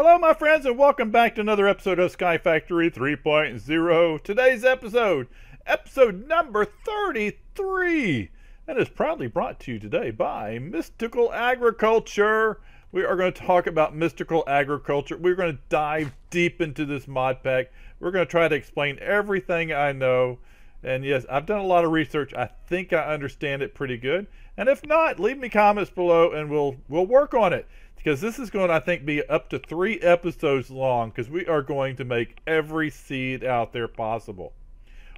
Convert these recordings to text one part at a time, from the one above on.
Hello, my friends, and welcome back to another episode of Sky Factory 3.0. Today's episode number 33, and is proudly brought to you today by Mystical Agriculture. We are going to talk about mystical agriculture. We're going to dive deep into this mod pack. We're going to try to explain everything I know. And yes, I've done a lot of research. I think I understand it pretty good. And if not, leave me comments below and we'll work on it. Because this is going to, I think, be up to 3 episodes long, because we are going to make every seed out there possible.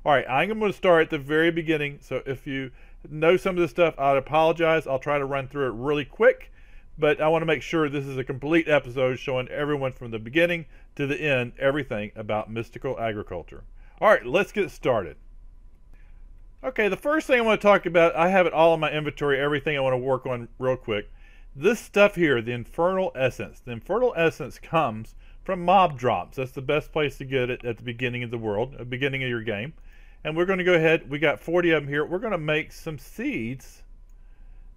Alright, I'm going to start at the very beginning. So if you know some of this stuff, I'd apologize. I'll try to run through it really quick. But I want to make sure this is a complete episode showing everyone from the beginning to the end everything about mystical agriculture. Alright, let's get started. Okay, the first thing I want to talk about, I have it all in my inventory, everything I want to work on real quick. This stuff here, the Infernal Essence. The Infernal Essence comes from mob drops. That's the best place to get it at the beginning of the world, at the beginning of your game. And we're going to go ahead, we got 40 of them here. We're going to make some seeds.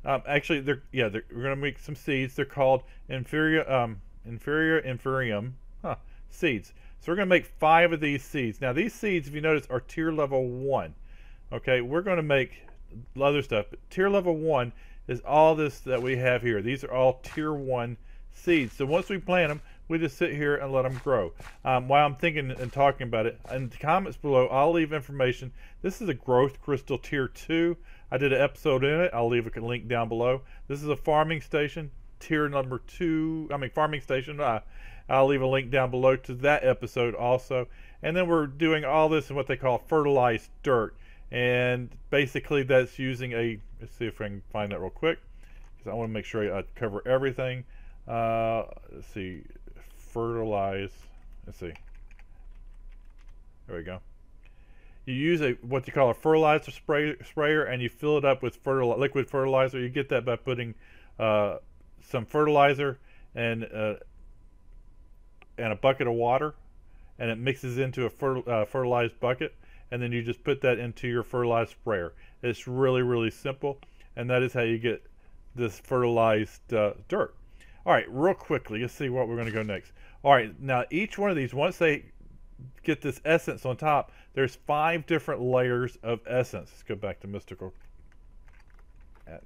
Actually, we're going to make some seeds. They're called Inferium seeds. So we're going to make 5 of these seeds. Now these seeds, if you notice, are tier level 1. Okay, we're going to make other stuff. But tier level 1 is all this that we have here. These are all tier 1 seeds. So once we plant them, we just sit here and let them grow. While I'm thinking and talking about it, in the comments below, I'll leave information. This is a growth crystal tier 2. I did an episode in it. I'll leave a link down below. This is a farming station, tier number 2. Farming station. I'll leave a link down below to that episode also. And then we're doing all this in what they call fertilized dirt. And basically that's using a, let's see if I can find that real quick, because I want to make sure I cover everything. Let's see, fertilize, let's see, there we go. You use what you call a fertilizer sprayer, and you fill it up with liquid fertilizer. You get that by putting some fertilizer and a bucket of water, and it mixes into a fertilized bucket. And then you just put that into your fertilized sprayer. It's really, really simple, and that is how you get this fertilized dirt. All right, real quickly, let's see what we're going to go next. All right, now each one of these, once they get this essence on top, there's 5 different layers of essence. Let's go back to mystical. There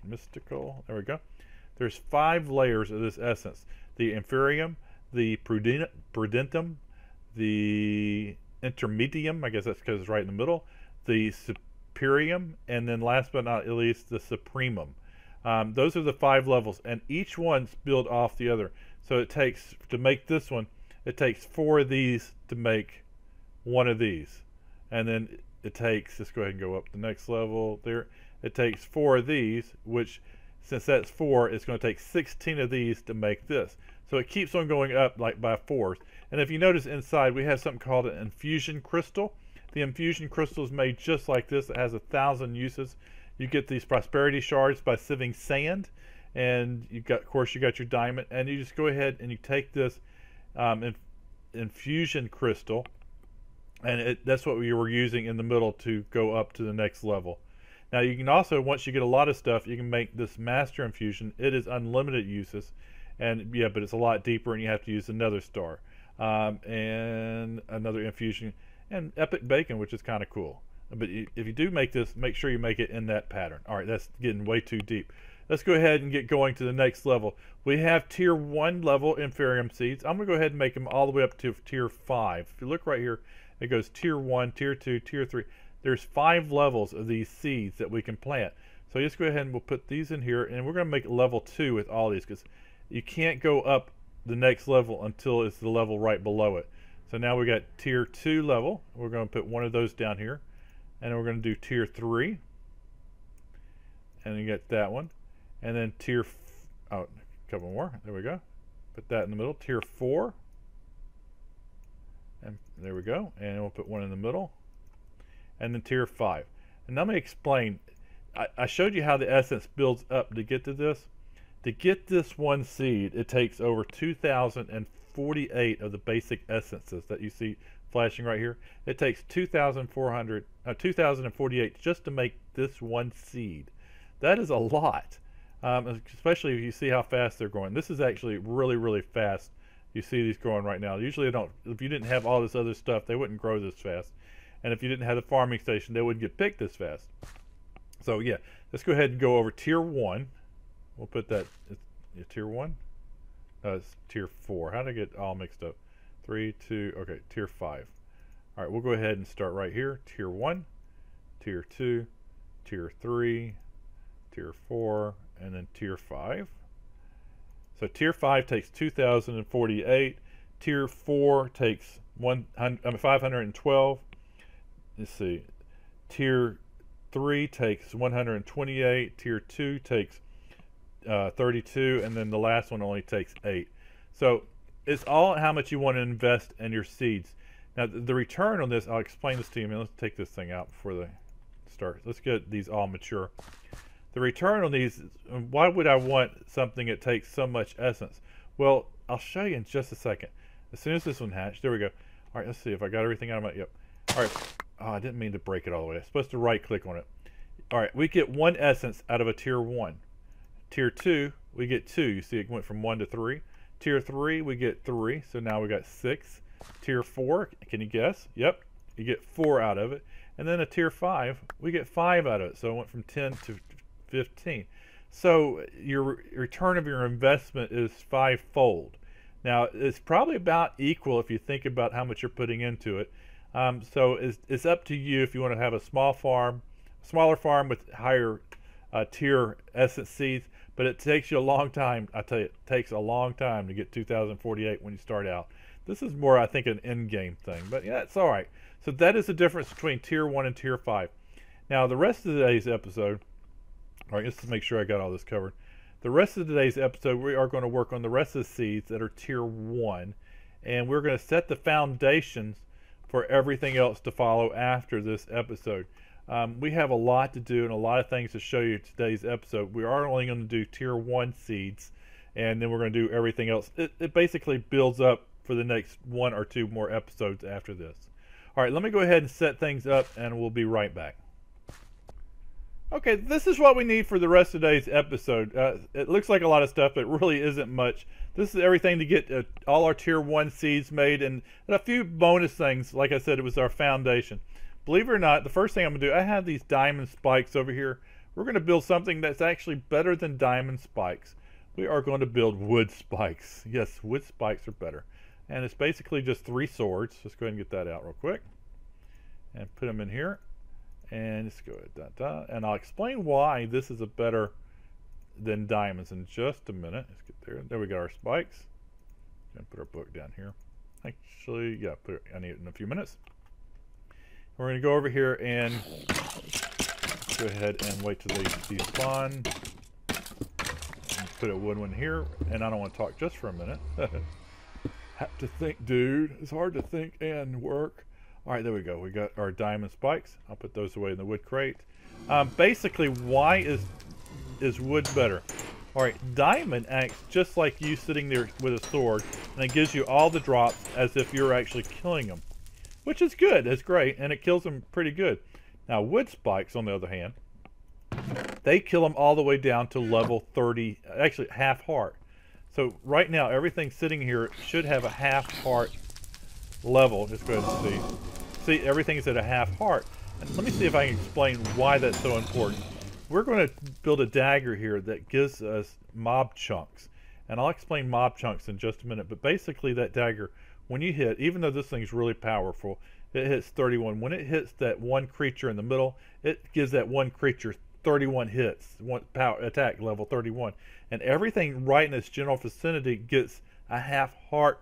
we go. There's 5 layers of this essence: the Inferium, the Prudentum, the Intermedium, I guess that's because it's right in the middle, the Superium, and then last but not least, the Supremum. Those are the 5 levels, and each one's built off the other. So it takes, to make this one, it takes 4 of these to make 1 of these. And then it takes, let's go ahead and go up the next level there. It takes 4 of these, which, since that's 4, it's going to take 16 of these to make this. So it keeps on going up like by 4s. And if you notice inside, we have something called an infusion crystal. The infusion crystal is made just like this. It has 1,000 uses. You get these prosperity shards by sieving sand, and you got, of course, you got your diamond. And you just go ahead and you take this infusion crystal, and that's what we were using in the middle to go up to the next level. Now you can also, once you get a lot of stuff, you can make this master infusion. It is unlimited uses, and yeah, but it's a lot deeper, and you have to use another star. And another infusion, and epic bacon, which is kind of cool. But if you do make this, make sure you make it in that pattern. All right, that's getting way too deep. Let's go ahead and get going to the next level. We have tier 1 level Inferium seeds. I'm going to go ahead and make them all the way up to tier 5. If you look right here, it goes tier 1, tier 2, tier 3. There's 5 levels of these seeds that we can plant. So let's go ahead and we'll put these in here, and we're going to make level 2 with all these, because you can't go up the next level until it's the level right below it. So now we got tier 2 level. We're going to put one of those down here, and we're going to do tier 3, and you get that one, and then a couple more. There we go. Put that in the middle. Tier 4, and there we go. And we'll put one in the middle, and then tier 5. And let me explain. I showed you how the essence builds up to get to this. To get this one seed, it takes over 2,048 of the basic essences that you see flashing right here. It takes 2,048 just to make this one seed. That is a lot, especially if you see how fast they're going. This is actually really, really fast You see these growing right now. Usually they don't. If you didn't have all this other stuff, they wouldn't grow this fast. And if you didn't have the farming station, they wouldn't get picked this fast. So yeah, let's go ahead and go over tier 1. We'll put that, tier 1? It's tier 4. How did I get all mixed up? 3, 2, okay, tier 5. All right, we'll go ahead and start right here. Tier 1, tier 2, tier 3, tier 4, and then tier 5. So tier 5 takes 2,048. Tier 4 takes 512. Let's see. Tier 3 takes 128. Tier 2 takes 32, and then the last one only takes 8. So it's all how much you want to invest in your seeds. Now the return on this, I'll explain this to you. Let's take this thing out before the start. Let's get these all mature. The return on these, why would I want something that takes so much essence? Well, I'll show you in just a second. As soon as this one hatched, there we go. All right, let's see if I got everything out of my, yep. All right, oh, I didn't mean to break it all the way. I'm supposed to right click on it. All right, we get 1 essence out of a tier 1. Tier 2, we get 2. You see it went from 1 to 3. Tier 3, we get 3, so now we got 6. Tier 4, can you guess? Yep, you get 4 out of it. And then a tier 5, we get 5 out of it. So it went from 10 to 15. So your return of your investment is 5-fold. Now it's probably about equal if you think about how much you're putting into it. So it's up to you if you want to have a smaller farm with higher tier essence seeds. But it takes you a long time. I tell you, it takes a long time to get 2,048 when you start out. This is more, I think, an in-game thing. But yeah, it's all right. So that is the difference between tier 1 and tier 5. Now the rest of today's episode. All right, just to make sure I got all this covered. The rest of today's episode, we are going to work on the rest of the seeds that are tier 1. And we're going to set the foundations for everything else to follow after this episode. We have a lot to do and a lot of things to show you in today's episode. We are only going to do tier 1 seeds, and then we're going to do everything else. It basically builds up for the next 1 or 2 more episodes after this. All right, let me go ahead and set things up, and we'll be right back. Okay, this is what we need for the rest of today's episode. It looks like a lot of stuff, but it really isn't much. This is everything to get all our tier 1 seeds made, and a few bonus things. Like I said, it was our foundation. Believe it or not, the first thing I'm going to do, I have these diamond spikes over here. We're going to build something that's actually better than diamond spikes. We are going to build wood spikes. Yes, wood spikes are better. And it's basically just 3 swords. Let's go ahead and get that out real quick. And put them in here. And let's go ahead, and I'll explain why this is a better than diamonds in just a minute. Let's get there. There we go, our spikes. Gonna put our book down here. Actually, yeah, I need it in a few minutes. We're gonna go over here and go ahead and wait till they despawn. And put a wood one here, and I don't want to talk just for a minute. Have to think, dude. It's hard to think and work. All right, there we go. We got our diamond spikes. I'll put those away in the wood crate. Basically, why is wood better? All right, diamond acts just like you sitting there with a sword, and it gives you all the drops as if you're actually killing them, which is good. It's great, and it kills them pretty good. Now, wood spikes, on the other hand, they kill them all the way down to level 30, actually half heart. So right now, everything sitting here should have a half heart level. Let's go ahead and see. See, everything is at a half heart. And let me see if I can explain why that's so important. We're going to build a dagger here that gives us mob chunks. And I'll explain mob chunks in just a minute. But basically that dagger, when you hit, even though this thing's really powerful, it hits 31. When it hits that one creature in the middle, it gives that one creature 31 hits, one power attack level 31. And everything right in its general vicinity gets a half heart.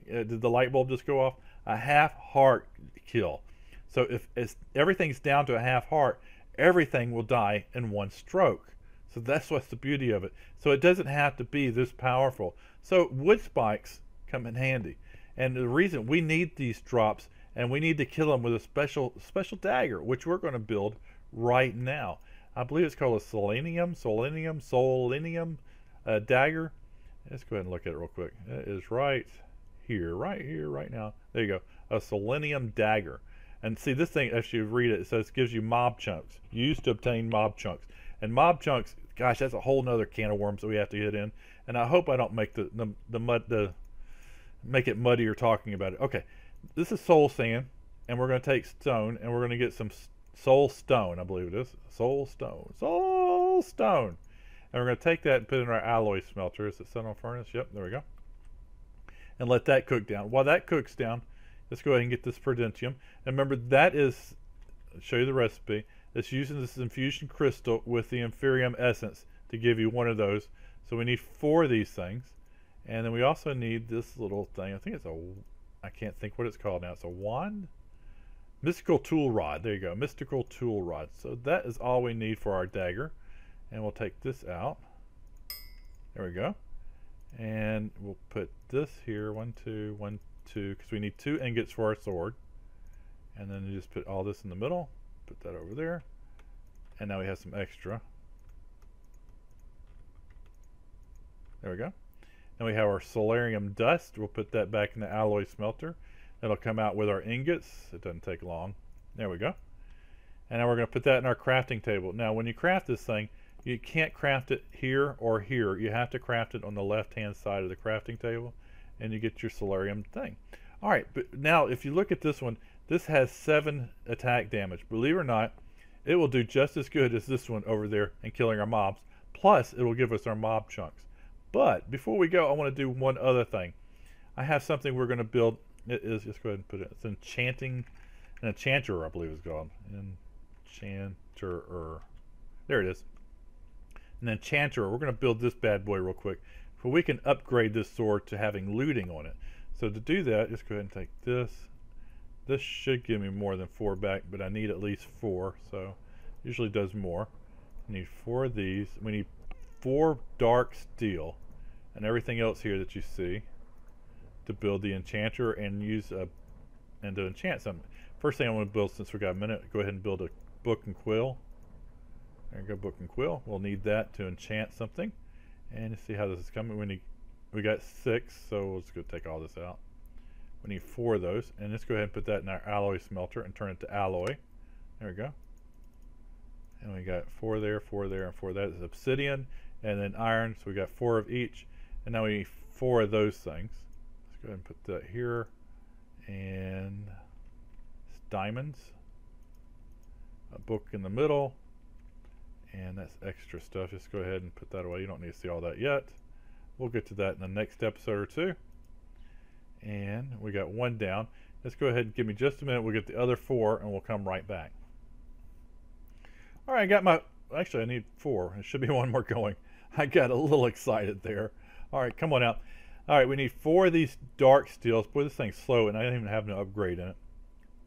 Did the light bulb just go off? A half heart kill. So if everything's down to a half heart, everything will die in one stroke. So that's what's the beauty of it. So it doesn't have to be this powerful. So wood spikes come in handy. And the reason we need these drops, and we need to kill them with a special dagger, which we're going to build right now. I believe it's called a Soulium Dagger. Let's go ahead and look at it real quick. It is right here, right now. There you go. A Soulium Dagger. And see, this thing, as you read it, it says gives you mob chunks. Used to obtain mob chunks. And mob chunks, gosh, that's a whole nother can of worms that we have to get in. And I hope I don't make the make it muddier talking about it. Okay, this is soul sand, and we're going to take stone, and we're going to get some soul stone, I believe it is. Soul stone. Soul stone. And we're going to take that and put it in our alloy smelter. Is it set on furnace? Yep, there we go. And let that cook down. While that cooks down, let's go ahead and get this prudentium. And remember, that is, I'll show you the recipe. It's using this infusion crystal with the Inferium Essence to give you one of those. So we need 4 of these things. And then we also need this little thing. I think it's a, I can't think what it's called now. It's a wand? Mystical tool rod. There you go. Mystical tool rod. So that is all we need for our dagger. And we'll take this out. There we go. And we'll put this here. 1, 2, 1, 2. Because we need 2 ingots for our sword. And then you just put all this in the middle. Put that over there. And now we have some extra. There we go. And we have our Soulium dust. We'll put that back in the alloy smelter. It'll come out with our ingots. It doesn't take long. There we go. And now we're going to put that in our crafting table. Now when you craft this thing, you can't craft it here or here. You have to craft it on the left hand side of the crafting table, and you get your Soulium thing. Alright, but now if you look at this one, this has 7 attack damage. Believe it or not, it will do just as good as this one over there in killing our mobs. Plus, it will give us our mob chunks. But before we go, I want to do one other thing. I have something we're going to build. It is, just go ahead and put it. It's an enchanter, I believe it's called. Enchanter. There it is. An enchanter. We're going to build this bad boy real quick. So we can upgrade this sword to having looting on it. So to do that, just go ahead and take this. This should give me more than 4 back, but I need at least 4. So usually does more. I need 4 of these. We need 4 dark steel. And everything else here that you see to build the enchanter and use and to enchant something. First thing I want to build, since we got a minute, go ahead and build a book and quill. There you go, book and quill. We'll need that to enchant something. And let's see how this is coming. We got 6, so let's go take all this out. We need 4 of those, and let's go ahead and put that in our alloy smelter and turn it to alloy. There we go. And we got 4 there, 4 there, and 4 there. That's obsidian, and then iron. So we got 4 of each, and now we need 4 of those things. Let's go ahead and put that here, and it's diamonds. A book in the middle, and that's extra stuff. Just go ahead and put that away. You don't need to see all that yet. We'll get to that in the next episode or 2. And we got 1 down. Let's go ahead and give me just a minute. We'll get the other 4, and we'll come right back. All right, I got my, actually I need 4. There should be 1 more going. I got a little excited there. All right, come on out. All right, we need 4 of these dark steels. Boy, this thing's slow, and I didn't even have no upgrade in it.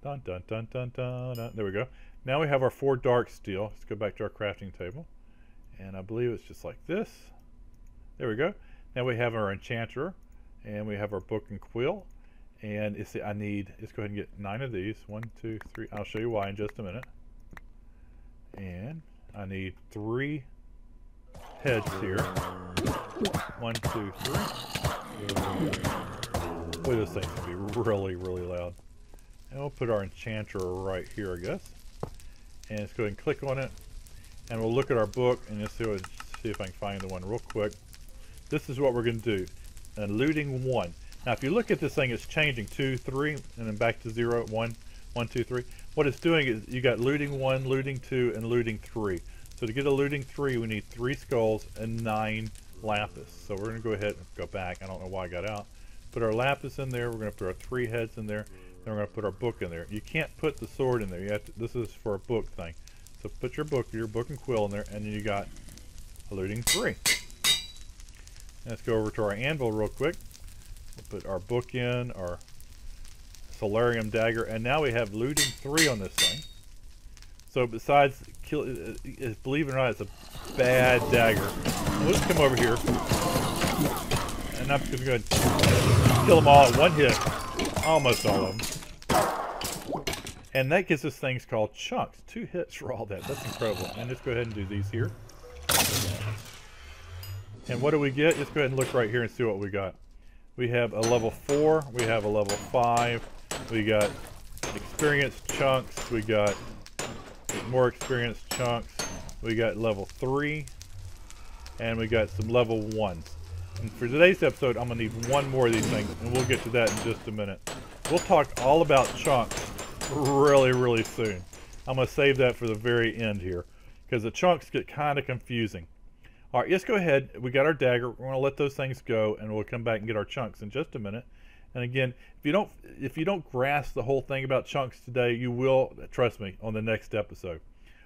Dun, dun, dun, dun, dun, dun. There we go. Now we have our 4 dark steel. Let's go back to our crafting table. And I believe it's just like this. There we go. Now we have our enchanter. And we have our book and quill. And let's go ahead and get 9 of these. 1, 2, 3. I'll show you why in just a minute. And I need 3 heads here. 1, 2, 3. Boy, this thing's gonna be really, really loud. And we'll put our enchanter right here, I guess. And let's go ahead and click on it. And we'll look at our book and just see if I can find the one real quick. This is what we're going to do. And looting 1. Now if you look at this thing, it's changing 2, 3, and then back to 0, 1, 1, 2, 3. What it's doing is you got looting 1, looting 2, and looting 3. So to get a looting 3, we need 3 skulls and 9 lapis. So we're going to go ahead and go back. I don't know why I got out. Put our lapis in there. We're going to put our 3 heads in there. Then we're going to put our book in there. You can't put the sword in there. You have to, this is for a book thing. So put your book and quill in there, and then you got a looting 3. Let's go over to our anvil real quick. We'll put our book in, our Soulium Dagger, and now we have looting 3 on this thing. So besides believe it or not, it's a bad dagger. Let's come over here, and I'm just going to kill them all at 1 hit, almost all of them. And that gives us things called chunks. 2 hits for all that. That's incredible. And let's go ahead and do these here. And what do we get? Let's go ahead and look right here and see what we got. We have a level 4. We have a level 5. We got experience chunks. We got more experience chunks. We got level 3. And we got some level 1s. And for today's episode, I'm going to need one more of these things, and we'll get to that in just a minute. We'll talk all about chunks really, really soon. I'm going to save that for the very end here, because the chunks get kind of confusing. All right, let's go ahead. We got our dagger. We're going to let those things go, and we'll come back and get our chunks in just a minute. And again, if you don't grasp the whole thing about chunks today, you will, trust me, on the next episode.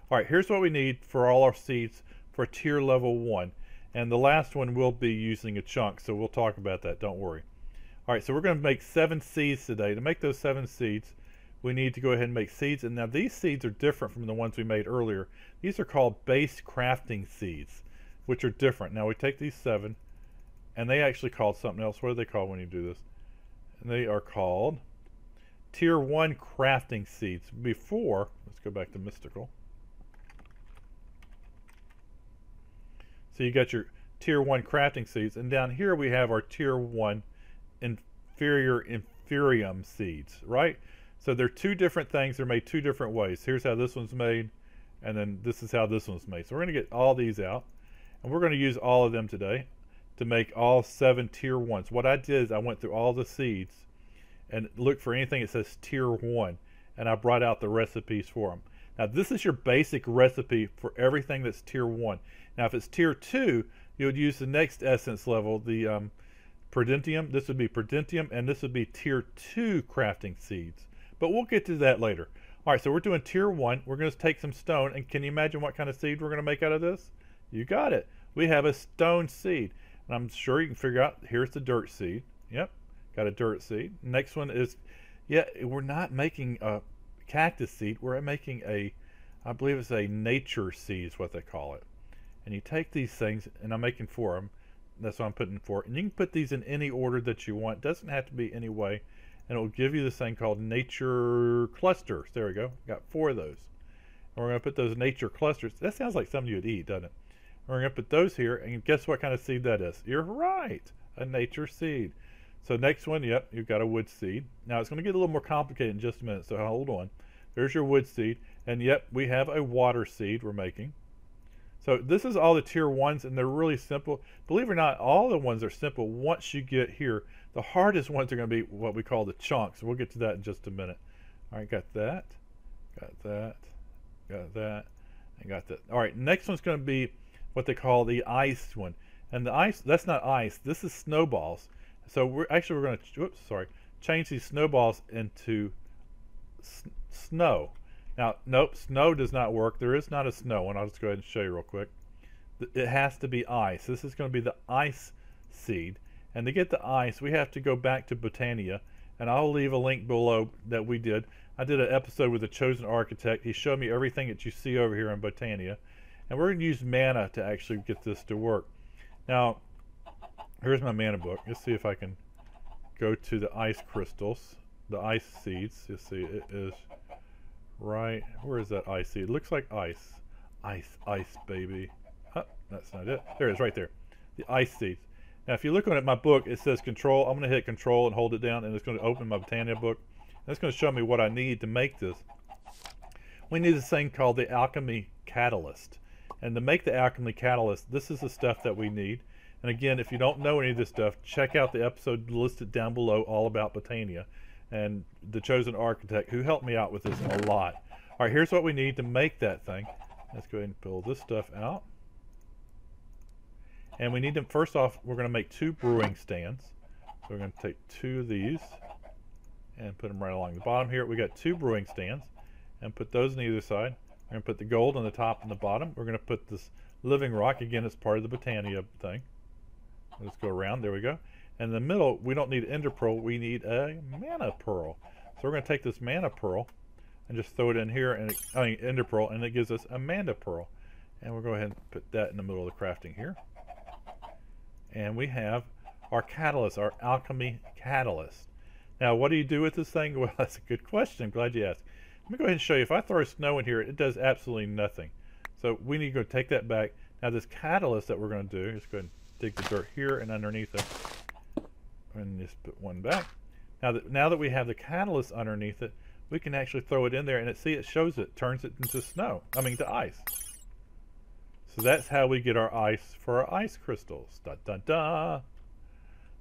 All right, here's what we need for all our seeds for tier level 1. And the last one will be using a chunk, so we'll talk about that, don't worry. All right, so we're going to make 7 seeds today. To make those 7 seeds, we need to go ahead and make seeds. And now these seeds are different from the ones we made earlier. These are called base crafting seeds, which are different. Now we take these 7, and they actually called something else. What are they called when you do this? And they are called tier 1 crafting seeds. Before, let's go back to mystical. So you got your tier 1 crafting seeds, and down here we have our tier 1 inferium seeds, right? So they're 2 different things. They're made 2 different ways. Here's how this one's made, and then this is how this one's made. So we're going to get all these out, and we're going to use all of them today to make all 7 tier 1s. What I did is I went through all the seeds and looked for anything that says tier 1, and I brought out the recipes for them. Now this is your basic recipe for everything that's tier 1. Now if it's tier 2, you would use the next essence level, the Prudentium. This would be Prudentium, and this would be tier 2 crafting seeds. But we'll get to that later. All right, so we're doing tier 1. We're going to take some stone, and can you imagine what kind of seed we're going to make out of this? You got it. We have a stone seed. And I'm sure you can figure out, here's the dirt seed. Yep, got a dirt seed. Next one is, yeah, we're not making a cactus seed. We're making a, I believe it's a nature seed is what they call it. And you take these things, and I'm making 4 of them. That's what I'm putting 4. And you can put these in any order that you want. It doesn't have to be any way. And it will give you this thing called nature clusters. There we go. Got 4 of those. And we're going to put those nature clusters. That sounds like something you would eat, doesn't it? We're going to put those here, and guess what kind of seed that is? You're right, a nature seed. So next one, yep, you've got a wood seed. Now it's going to get a little more complicated in just a minute, so hold on. There's your wood seed, and yep, we have a water seed we're making. So this is all the tier 1s, and they're really simple. Believe it or not, all the ones are simple once you get here. The hardest ones are going to be what we call the chunks. We'll get to that in just a minute. All right, got that, got that, got that, and got that. All right, next one's going to be what they call the ice one. And the ice, that's not ice, this is snowballs. So we're going to, change these snowballs into snow. Now, nope, snow does not work. There is not a snow one. I'll just go ahead and show you real quick. It has to be ice. This is going to be the ice seed. And to get the ice, we have to go back to Botania. And I'll leave a link below that we did. I did an episode with the Chosen Architect. He showed me everything that you see over here in Botania. And we're going to use mana to actually get this to work. Now, here's my mana book. Let's see if I can go to the ice crystals, the ice seeds. You see, it is right. Where is that ice seed? It looks like ice. Ice, baby. Huh, that's not it. There it is, right there. The ice seeds. Now, if you look at my book, it says control. I'm going to hit control and hold it down, and it's going to open my Botania book. That's going to show me what I need to make this. We need this thing called the alchemy catalyst. And to make the alchemy catalyst, this is the stuff that we need. And again, if you don't know any of this stuff, check out the episode listed down below all about Botania and the Chosen Architect, who helped me out with this a lot. All right, here's what we need to make that thing. Let's go ahead and pull this stuff out. And we need to, first off, we're going to make 2 brewing stands. So we're going to take 2 of these and put them right along the bottom here. We got 2 brewing stands, and put those on either side. We're going to put the gold on the top and the bottom. We're going to put this living rock, again, it's part of the Botania thing. Let's go around, there we go. And in the middle, we don't need ender pearl, we need a mana pearl. So we're going to take this mana pearl and just throw it in here, and ender pearl, and it gives us a mana pearl. And we'll go ahead and put that in the middle of the crafting here. And we have our catalyst, our alchemy catalyst. Now, what do you do with this thing? Well, that's a good question. I'm glad you asked. Let me go ahead and show you. If I throw snow in here, it does absolutely nothing. So we need to go take that back. Now, this catalyst that we're going to do, just go ahead and dig the dirt here and underneath it. And just put one back. Now that we have the catalyst underneath it, we can actually throw it in there, and it shows it, turns it into snow. I mean, to ice. So that's how we get our ice for our ice crystals. Da da da.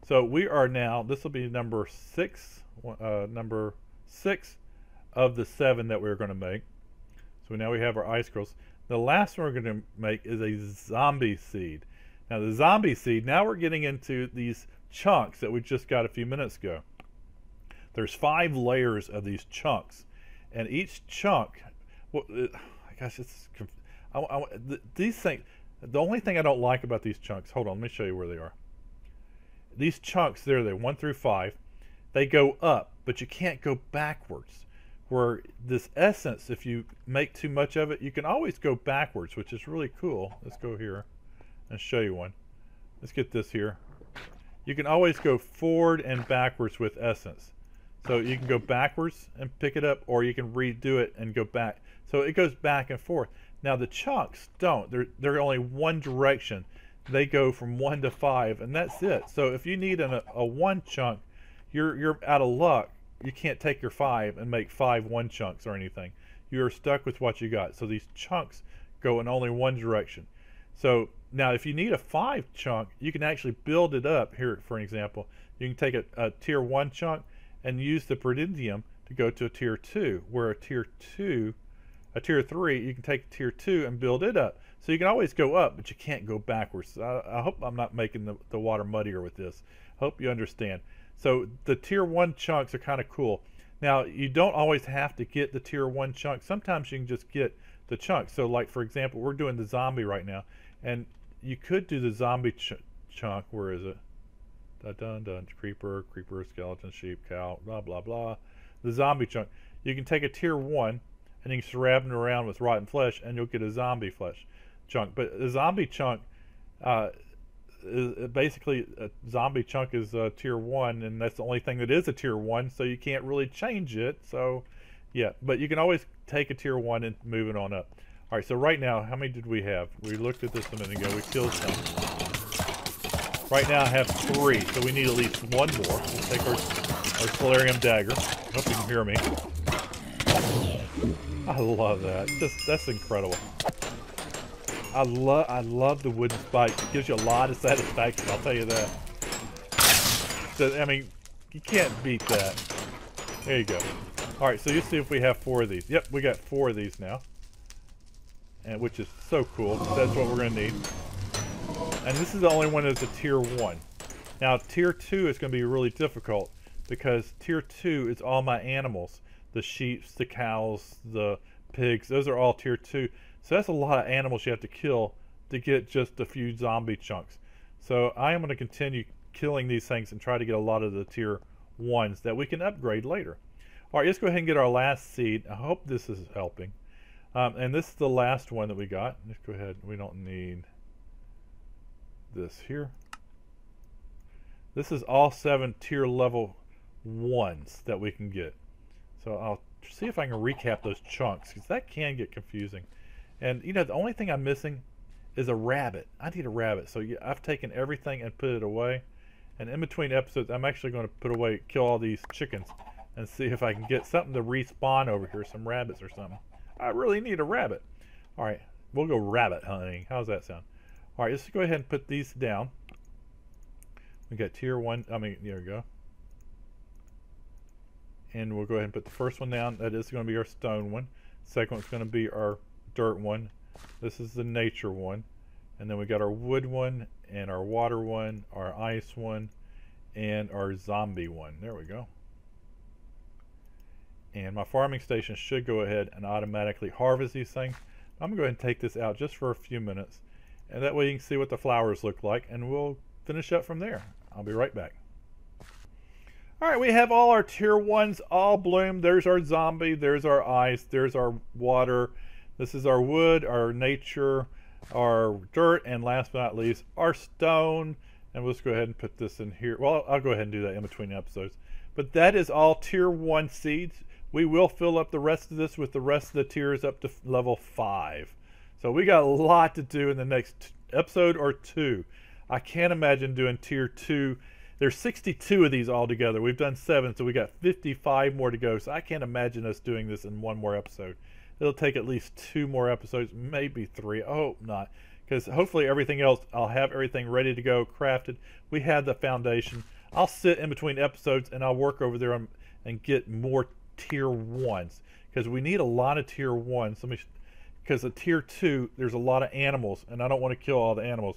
So we are now, this will be number 6 of the 7 that we're going to make. So now we have our ice crystals. The last one we're going to make is a zombie seed. Now the zombie seed, now we're getting into these chunks that we just got a few minutes ago. There's 5 layers of these chunks, and each chunk, well, gosh, these things. The only thing I don't like about these chunks, hold on, let me show you where they are. These chunks, there they 1 through 5, they go up, but you can't go backwards. Where this essence, if you make too much of it, you can always go backwards, which is really cool. Let's go here and show you one. Let's get this here. You can always go forward and backwards with essence. So you can go backwards and pick it up, or you can redo it and go back. So it goes back and forth. Now the chunks don't. They're only one direction. They go from 1 to 5, and that's it. So if you need a 1 chunk, you're out of luck. You can't take your 5 and make 5 1 chunks or anything. You're stuck with what you got. So these chunks go in only one direction. So now if you need a 5 chunk, you can actually build it up. Here, for an example, you can take a tier 1 chunk and use the Predidium to go to a tier 2, where a tier 3, you can take a tier 2 and build it up. So you can always go up, but you can't go backwards. I hope I'm not making the water muddier with this. Hope you understand. So the tier 1 chunks are kind of cool. Now, you don't always have to get the tier 1 chunk. Sometimes you can just get the chunk. So like, for example, we're doing the zombie right now, and you could do the zombie chunk. Where is it? Dun, creeper, skeleton, sheep, cow, blah, blah, blah. The zombie chunk. You can take a tier 1 and you can surround it around with rotten flesh, and you'll get a zombie flesh chunk. But the zombie chunk, basically a zombie chunk is tier 1, and that's the only thing that is a tier 1, so you can't really change it. So yeah, but you can always take a tier 1 and move it on up. All right, so right now, how many did we have? We looked at this a minute ago. We killed some. Right now I have 3, so we need at least 1 more. We'll take our Soulium Dagger. Hope you can hear me. I love that. That's incredible. I love the wooden spikes. It gives you a lot of satisfaction, I'll tell you that. So, I mean, you can't beat that. There you go. Alright, so you see if we have 4 of these. Yep, we got 4 of these now. And which is so cool. That's what we're going to need. And this is the only one that's a tier 1. Now, tier 2 is going to be really difficult, because tier 2 is all my animals. The sheep, the cows, the pigs, those are all tier 2. So that's a lot of animals you have to kill to get just a few zombie chunks. So I am going to continue killing these things and try to get a lot of the tier 1s that we can upgrade later. Alright, let's go ahead and get our last seed. I hope this is helping. And this is the last one that we got. Let's go ahead. We don't need this here. This is all 7 tier level 1s that we can get. So I'll see if I can recap those chunks, because that can get confusing. And you know, the only thing I'm missing is a rabbit. I need a rabbit. So yeah, I've taken everything and put it away. And in between episodes, I'm actually going to kill all these chickens and see if I can get something to respawn over here, some rabbits or something. I really need a rabbit. All right, we'll go rabbit hunting. How's that sound? All right, let's go ahead and put these down. We got tier 1. I mean, there we go. And we'll go ahead and put the first one down. That is going to be our stone one. Second one's going to be our dirt one. This is the nature one. And then we got our wood one, and our water one, our ice one, and our zombie one. There we go. And my farming station should go ahead and automatically harvest these things. I'm going to go ahead and take this out just for a few minutes. And that way you can see what the flowers look like, and we'll finish up from there. I'll be right back. Alright, we have all our tier 1s all bloomed. There's our zombie, there's our ice, there's our water. This is our wood, our nature, our dirt, and last but not least, our stone. And we'll just go ahead and put this in here. Well, I'll go ahead and do that in between episodes. But that is all tier 1 seeds. We will fill up the rest of this with the rest of the tiers up to level 5. So we got a lot to do in the next episode or 2. I can't imagine doing tier 2. There's 62 of these all together. We've done 7, so we got 55 more to go. So I can't imagine us doing this in 1 more episode. It'll take at least 2 more episodes, maybe 3. I hope not, because hopefully everything else, I'll have everything ready to go, crafted. We have the foundation. I'll sit in between episodes and I'll work over there and get more tier 1s, because we need a lot of tier 1s. Because a tier 2, there's a lot of animals, and I don't want to kill all the animals.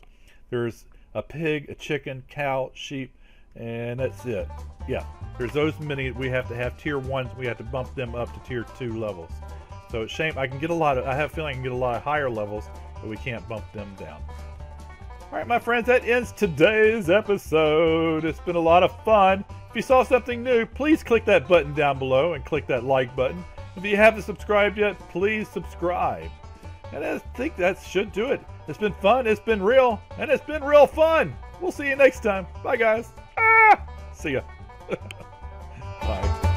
There's a pig, a chicken, cow, sheep, and that's it. Yeah, there's those many. We have to have tier 1s. We have to bump them up to tier 2 levels. So it's shame. I have a feeling I can get a lot of higher levels, but we can't bump them down. All right, my friends, that ends today's episode. It's been a lot of fun. If you saw something new, please click that button down below and click that like button. If you haven't subscribed yet, please subscribe. And I think that should do it. It's been fun, it's been real, and it's been real fun. We'll see you next time. Bye, guys. See ya. Bye.